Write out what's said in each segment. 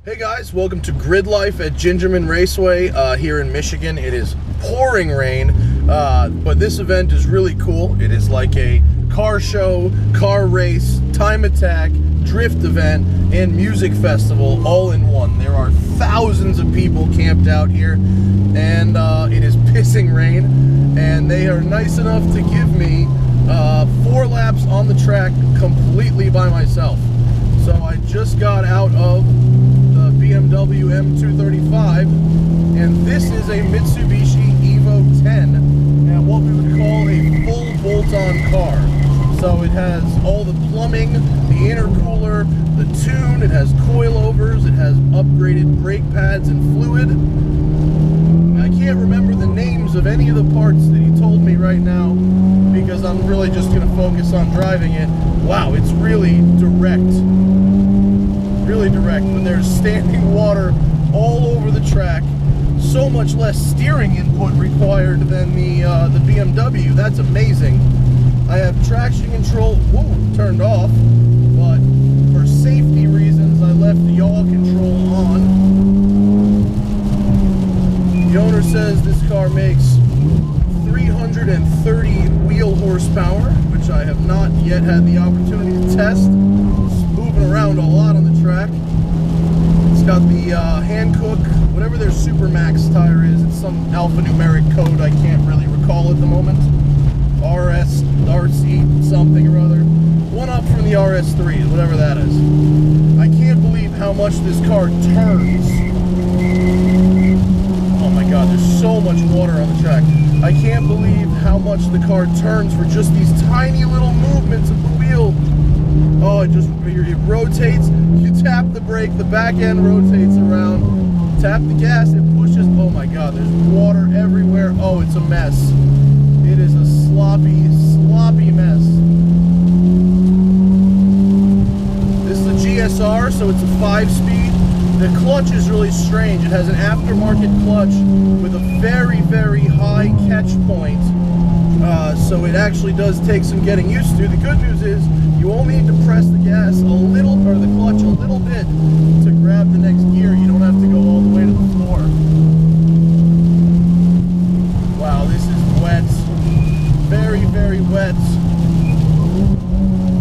Hey guys, welcome to GRIDLIFE at Gingerman Raceway here in Michigan. It is pouring rain, but this event is really cool. It is like a car show, car race, time attack, drift event, and music festival all in one. There are thousands of people camped out here, and it is pissing rain, and they are nice enough to give me 4 laps on the track completely by myself. So I just got out of the BMW M235, and this is a Mitsubishi Evo X, and what we would call a full bolt-on car. So it has all the plumbing, the intercooler, the tune, it has coilovers, it has upgraded brake pads and fluid. I can't remember the names of any of the parts that he told me right now because I'm really just going to focus on driving it. Wow, it's really direct. Really direct, but there's standing water all over the track. So much less steering input required than the BMW. That's amazing. I have traction control turned off, but for safety reasons I left the yaw control on. The owner says this car makes 330 wheel horsepower, which I have not yet had the opportunity to test. Moving around a lot on the track. It's got the Hankook, whatever their Supermax tire is. It's some alphanumeric code I can't really recall at the moment. RC something or other. One up from the RS3, whatever that is. I can't believe how much this car turns. Oh my god, there's so much water on the track. I can't believe how much the car turns for just these tiny little movements of the wheel. Oh, it rotates, you tap the brake, the back end rotates around, tap the gas, it pushes. Oh my god, there's water everywhere. Oh, it's a mess. It is a sloppy, sloppy mess. This is a GSR, so it's a 5-speed. The clutch is really strange. It has an aftermarket clutch with a very, very high catch point. So it actually does take some getting used to. The good news is you only need to press the gas a little, or the clutch a little bit to grab the next gear. You don't have to go all the way to the floor. Wow, this is wet. Very, very wet.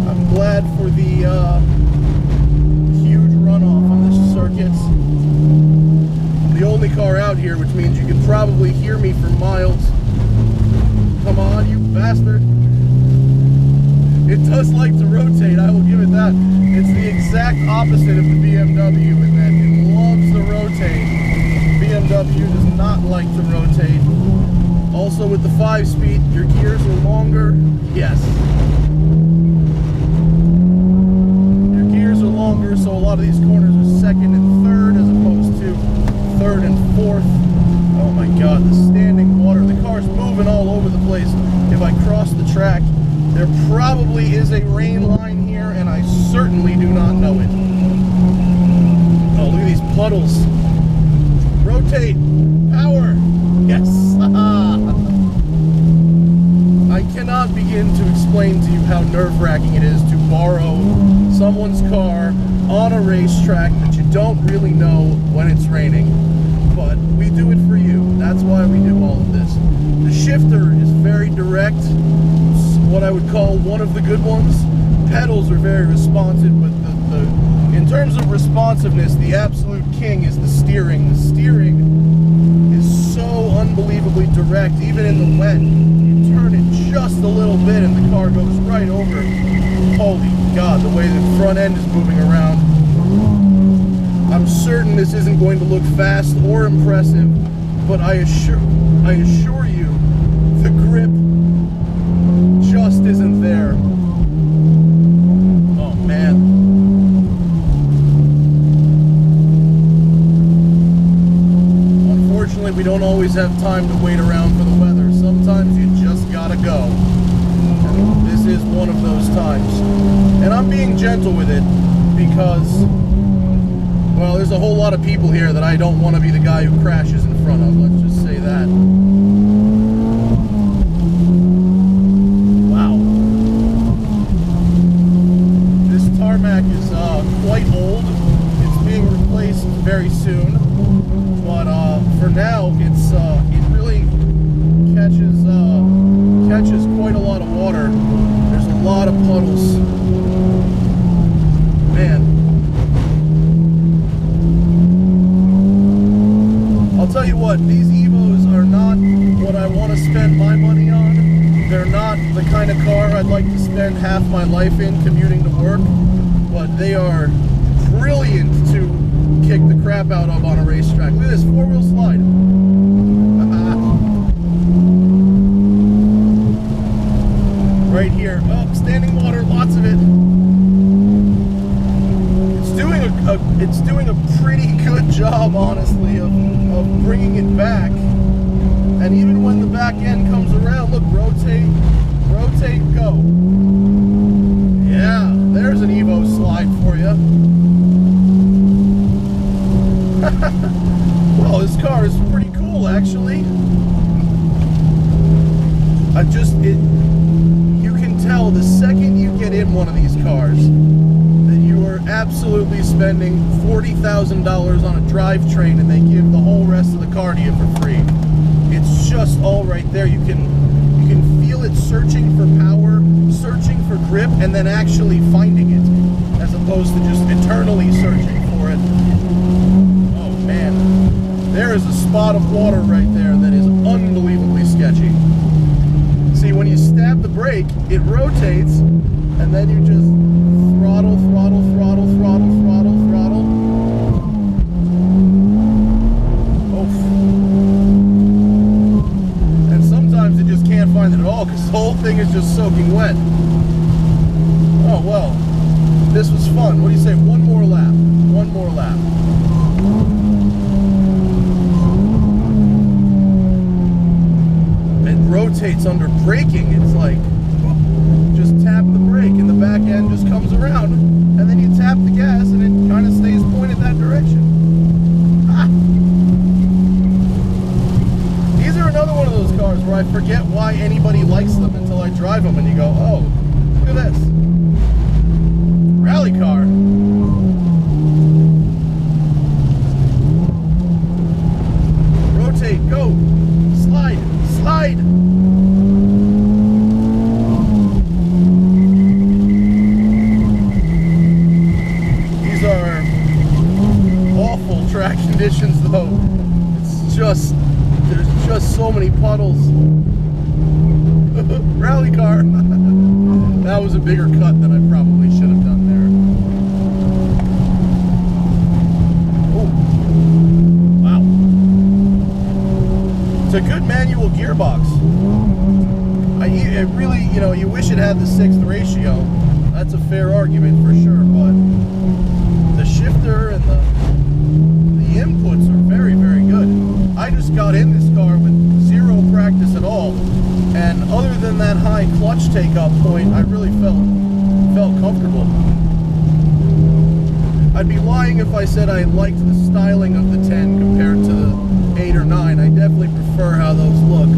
I'm glad for the huge runoff on this circuit. The only car out here, which means you can probably hear me for miles. Come on, you bastard. It does like to rotate, I will give it that. It's the exact opposite of the BMW in that it loves to rotate. BMW does not like to rotate. Also with the 5-speed, your gears are longer. Yes. Your gears are longer, so a lot of these corners are second and third as opposed to third and fourth. Oh my god, the standing water. The car's moving all over the place. If I cross the track, there probably is a rain line here, and I certainly do not know it. Oh, look at these puddles. Rotate. Power. Yes. I cannot begin to explain to you how nerve-wracking it is to borrow someone's car on a racetrack that you don't really know when it's raining. But we do it for you. That's why we do all of this. The shifter is very direct. It's what I would call one of the good ones. Pedals are very responsive, but in terms of responsiveness, the absolute king is the steering. The steering is so unbelievably direct. Even in the wet, you turn it just a little bit and the car goes right over. Holy god, the way the front end is moving around. I'm certain this isn't going to look fast or impressive, but I assure you, the grip just isn't there. Oh man. Unfortunately, we don't always have time to wait around for the weather. Sometimes you just gotta go. And this is one of those times. And I'm being gentle with it because, well, there's a whole lot of people here that I don't want to be the guy who crashes in front of. Let's just say that. Wow. This tarmac is quite old. It's being replaced replaced very soon, but for now, it really catches quite a lot of water. There's a lot of puddles. Man. I'll tell you what, these Evos are not what I want to spend my money on. They're not the kind of car I'd like to spend half my life in commuting to work, but they are brilliant to kick the crap out of on a racetrack. Look at this four-wheel slide. Right here. Oh, standing water, lots of it. It's doing a pretty good job, honestly, of bringing it back. And even when the back end comes around, look, rotate, go. Yeah, there's an Evo slide for you. Well, this car is pretty cool, actually. You can tell the second you get in one of these cars that you are absolutely spending $40,000 on a drivetrain, and they give the whole rest of the car to you for free. It's just all right there. You can feel it searching for power, searching for grip, and then actually finding it, as opposed to just eternally searching for it. Oh man, there is a spot of water right there that is unbelievably sketchy. See, when you stab the brake, it rotates, and then you just throttle. Oof. And sometimes it just can't find it at all because the whole thing is just soaking wet. Oh well, this was fun. What do you say? One more lap. One more lap. It rotates under braking. It's like, just tap the brake and the back end just comes around, and then you tap the gas and it kind of stays pointed that direction. Ah. These are another one of those cars where I forget why anybody likes them until I drive them and you go, oh, look at this. Rally car. Rotate, go, slide. These are awful track conditions though. There's just so many puddles. Rally car. That was a bigger cut than I probably should have done there. Oh, wow. It's a good manual gearbox. It really, you wish it had the 6th ratio. That's a fair argument for sure, but the shifter and the inputs are very, very good. I just got in this car with zero practice at all, and other than that high clutch take-up point, I really felt comfortable. I'd be lying if I said I liked the styling of the 10 compared to the 8 or 9. I definitely prefer how those look.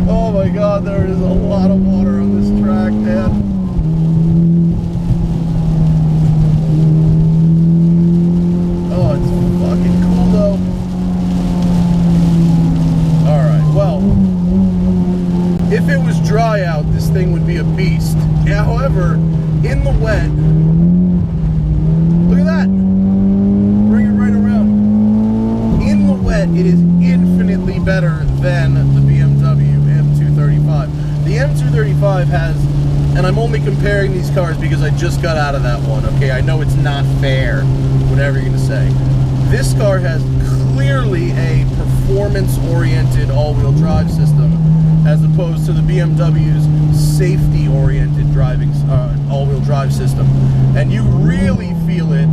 Oh my god, there is a lot of water on this track, man. Oh, it's fucking cool though. Alright, well, if it was dry out, this thing would be a beast. However, in the wet, look at that. Bring it right around. In the wet, it is infinitely better than the BMW M235. The M235 has, and I'm only comparing these cars because I just got out of that one, okay? I know it's not fair, whatever you're gonna say. This car has clearly a performance-oriented all-wheel drive system, as opposed to the BMW's safety-oriented driving all-wheel drive system. And you really feel it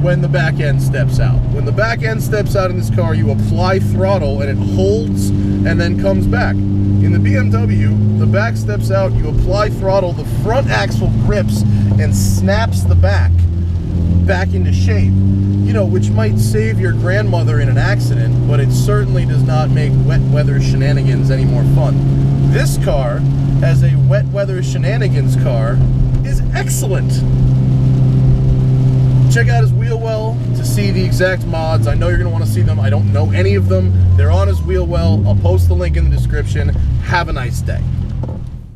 when the back end steps out. When the back end steps out in this car, you apply throttle and it holds and then comes back. In the BMW, the back steps out, you apply throttle, the front axle grips and snaps the back. back into shape, you know, which might save your grandmother in an accident, but it certainly does not make wet weather shenanigans any more fun. This car, as a wet weather shenanigans car, is excellent. Check out his Wheelwell to see the exact mods. I know you're going to want to see them. I don't know any of them. They're on his Wheelwell. I'll post the link in the description. Have a nice day.